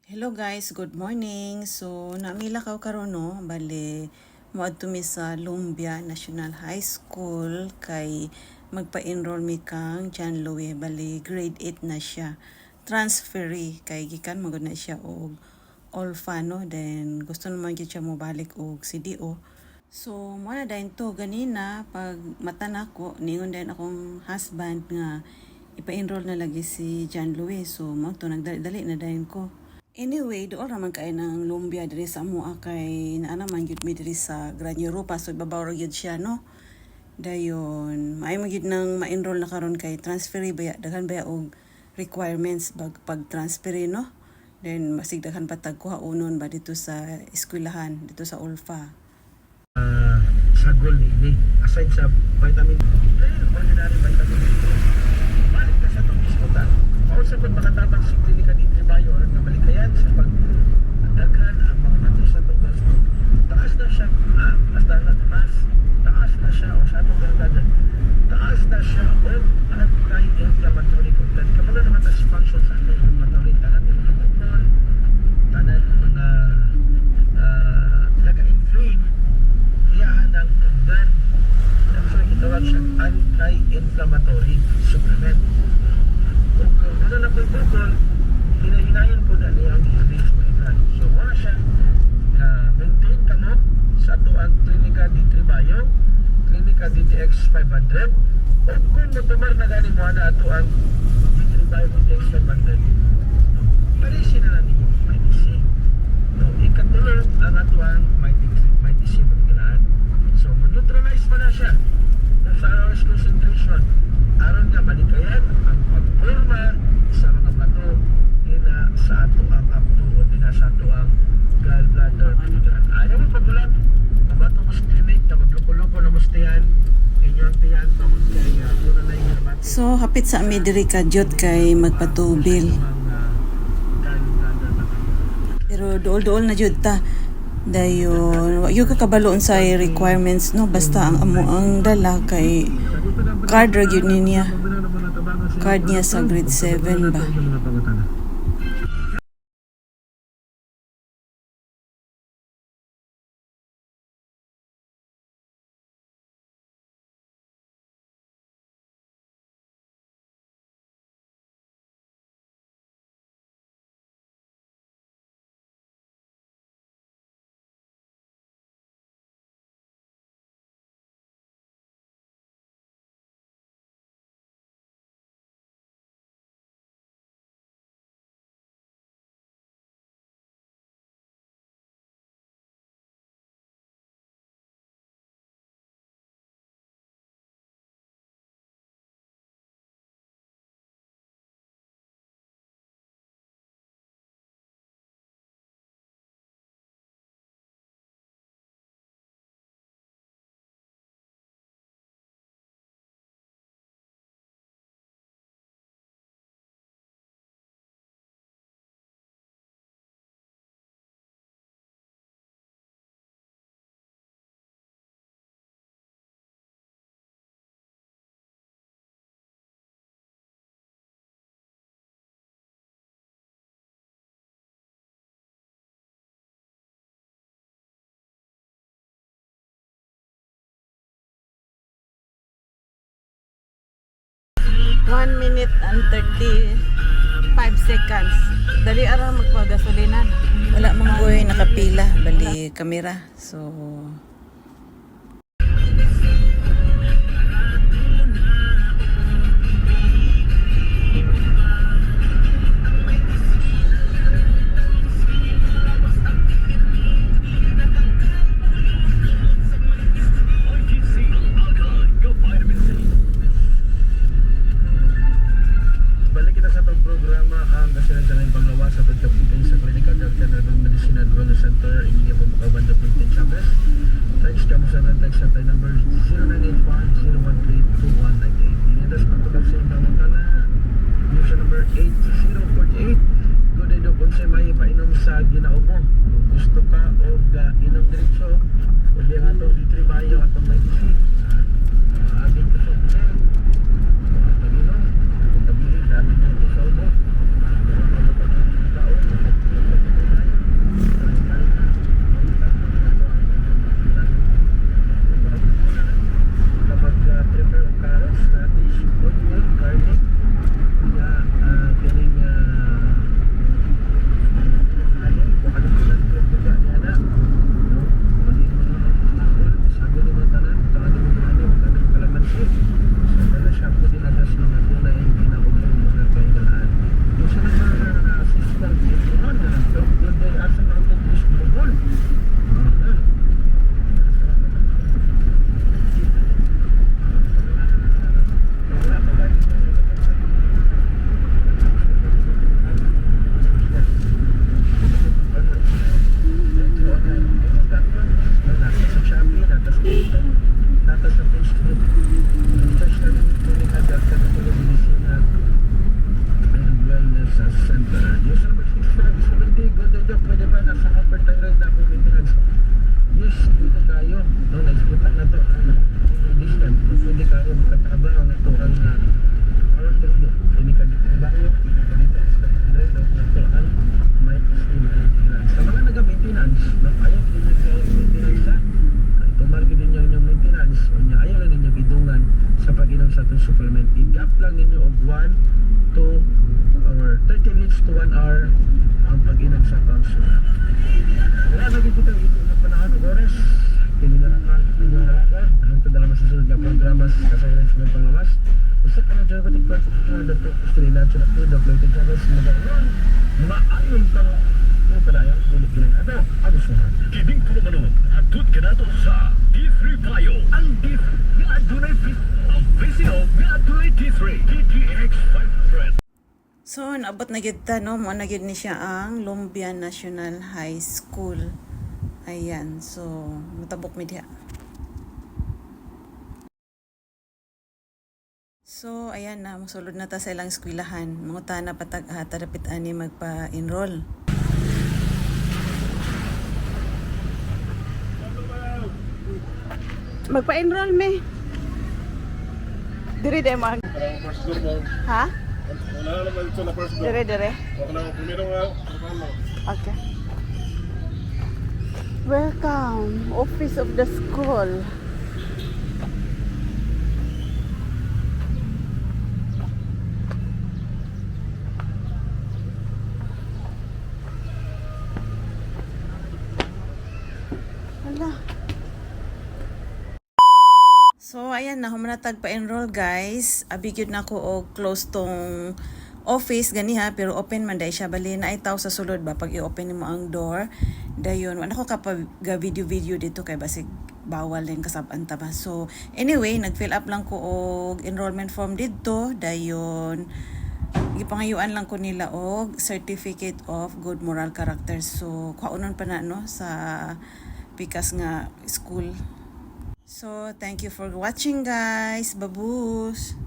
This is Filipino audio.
Hello guys, good morning. So, namilakaw karon no, bali moadto mi sa Lumbia National High School kay magpa-enroll mi kang John Louie, bali grade 8 na siya. Transferee kay gikan magud na siya og Olfa no, then gusto naman gyud siya mo balik og CDO. So, mo na dayon to ganina pag mata nako ningon din akong husband nga ipa-enroll na lagi si John Louie. So, mo to nagdali na dayon ko. Anyway, doon naman kay ng Lumbia diri sa amoa kay naa naman gyud mi diri sa Gran Europa, so ibabaw ra gyud siya no. Dayon, maay mo gyud nang ma-enroll na karon kay transferi baya daghan baya og requirements pag transferi no. Then masig daghan pa tag kuhaunon ba dito sa eskwelahan dito sa Ulfa. Sagol ni aside sa vitamin ordinary vitamin D, balik ka sa itong diskutan. Mausap kung makatatang si klinika di Tribayo oras na malikayan sa pagdaghan ang mga matos sa itong gasto. Taas na siya, taas na siya o sa itong gardadan. Taas na siya o anti-inflammatory content. Kamala naman tas function sa anti-inflammatory. Tanan yung mga bukol, tanan yung mga nag-inflame, iyahan ng organ. So, itawag siyang anti-inflammatory supplement. Kung gano'n na po yung bukol, hinahinayan po na niya ang i-release na ilan. So, wala siya maintain ka mo sa ito ang Klinika di Tribayo, Klinika DTX 500, o kung matumar na gani mo na ito ang di Tribayo DTX 500, parisin na lang ninyo MyTC. No, ikatulog ang ito ang MyTC magkilaan. So, neutralize pa na siya sa ROS concentration. Aron nga malikayan ang pagporma sa mga bato nila sa ato ang apto o nila sa ato ang gallbladder. Ayaw mo pagulat ang bato mo sa clinic na magluko-luko na mustihan inyong tiyan tungkol kaya muna na yung bato. So hapit sa ami diri kadyot kay magpatubil. Pero dool-dool na jud ta. Dayon, wa gyud ka kabaloon sa requirements no, basta ang amo ang dala kay card ra gyud niya. Card niya sa grade 7 ba. One minute and 35 seconds. Dali ara magpagasulinan. Wala mong goy nakapila bali kamera. So balik kita sa itong programa ang kasinadyalang panglawas sa pagkapitin sa Klinika Dr. Nerval Medicine and Wellness Center hindi po makabanda po yung Chambres. Text ka mo sa text sa tayo number 0985-013-2198. Dinidas pagtulog sa inyong tawagana news number 8048. Good day daw kung siya may painom sa ginaubo. Kung gusto ka o inom diretsyo o di nga itong Tribayo at itong MyTC aging ito sa pusin pag-inom. Dami na ito sa ubo. Taon. distance. Yes, dito kayo. No, naisputan na to ang distance. Pwede kayo makatabang ang ito ang parang tulo. Hindi ka dito bayo, hindi ka dito sa pilay, no, na to ang may maintenance. Sa mga nag-maintenance, no, ayaw din nyo kayo maintenance ha. Tumarga din nyo yung maintenance, o niya ayaw lang ninyo bidungan sa pag-inom sa itong supplement. I-gap lang ninyo og 1 to or 30 minutes to 1 hour ang pag-inom sa consumer. Wala na dito tayo ito na panahon ng oras. Kininarapan inyong halagan. Ang ito dalam masusunod na programa sa kasayaran sa mga panglawas. Usa ka na diabetic practitioner na Dr. Estrella Chula to Dr. Tejanos Magayon. Maayon kang pagpadayan ulit ginagawa. Ano sa mga? Kibing pulumanong atut ka na to sa D3 Bio. Ang D3 na adunay fit. Ang Vizio na adunay D3. DTX 500. So, naabot na gyud ta, no? Mo na gyud ni siya ang Lumbia National High School. Ayan. So, matabok mi diha. So, ayan na. Musulod na ta sa ilang eskwelahan. Manguta na patag tarapit ani magpa-enroll. Magpa-enroll me. Dire de mag. First group mo. Ha? Wala na naman ito na first group. Dire. Wala na, primero nga. Ano? Okay. Welcome, office of the school. Hala. So, ayan na, humanatag pa-enroll guys. Abigyod na ko og close tong office gani ha, pero open man day siya. Bali na itaw sa sulod ba pag i-open mo ang door. Dayon, wala ko kapag video dito kay basig bawal din kasab-an ta ba. So, anyway, nag-fill up lang ko og enrollment form dito. Dayon, gipangayuan lang ko nila og certificate of good moral character. So, kaunon pa na no sa Pikas nga school. So, thank you for watching guys. Babus!